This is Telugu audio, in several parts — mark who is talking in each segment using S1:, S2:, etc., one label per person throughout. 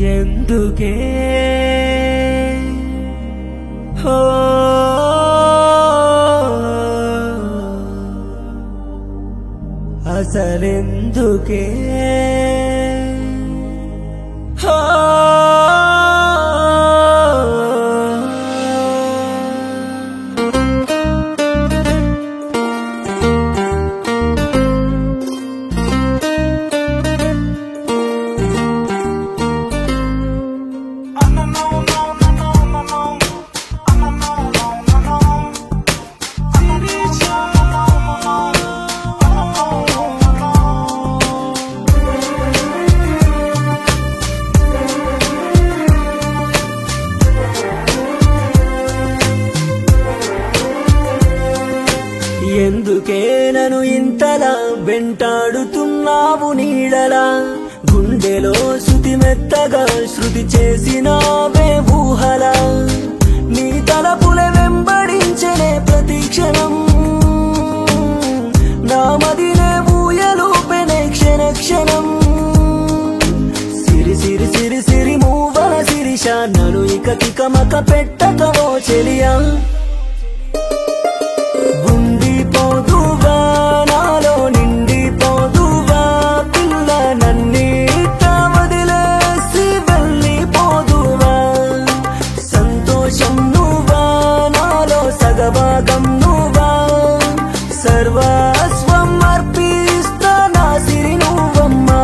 S1: ఎందుకే హో అసలెందుకే హో ఎందుకే నన్ను ఇంతలా వెంటాడుతున్నావు నీడలా గుండెలో శృతి మెత్తగా శృతి చేసినావే ఊహలా నీ తలపుల వెంబడించనే ప్రతి క్షణం నా మదినే ఊయలూపెనే క్షణ క్షణం సిరి సిరి సిరి సిరి మూవల శిరీష నన్ను ఇక తికమక పెట్టకవో చెలియా నాలో నిండిపోదువా పిల్ల నన్నిట వదిలేసి వెళ్ళిపోదువా సంతోషం నువ్వా నాలో సగభాగం నువ్వా సర్వస్వం అర్పిస్తా నా సిరి నువ్వమ్మా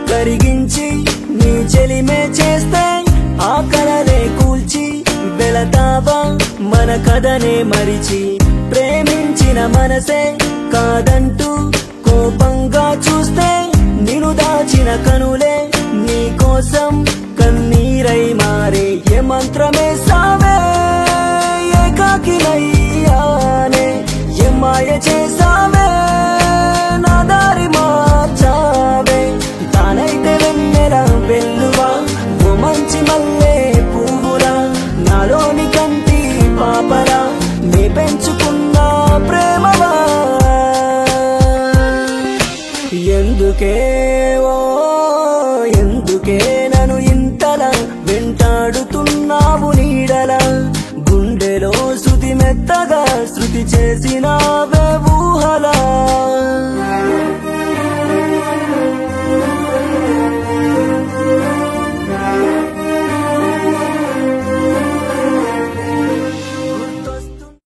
S1: కరిగించి నీ చెలిమే చేస్తే ఆ కలలే కూల్చి వెళతావా మన కథనే మరిచి ప్రేమించిన మనసే కాదంటూ కోపంగా చూస్తే నిన్ను దాచిన కనులే నీ కోసం కన్నీరై మారే ఏ మంత్రమే సావే ఏకాకినయ్యానే ఏ మాయ చేసావే నా దారి మార్చావే తానైతే వెన్నెల వెల్లువా ఓ మంచి మల్లె పువ్వులా నాలోని కంటి పాపలా నే పెంచుకున్న ప్రేమవా ఎందుకే ఓ ఎందుకే నన్ను ఇంతలా వెంటాడుతున్నావు నీడలా గుండెలో శృతి మెత్తగా శృతి చేసినావే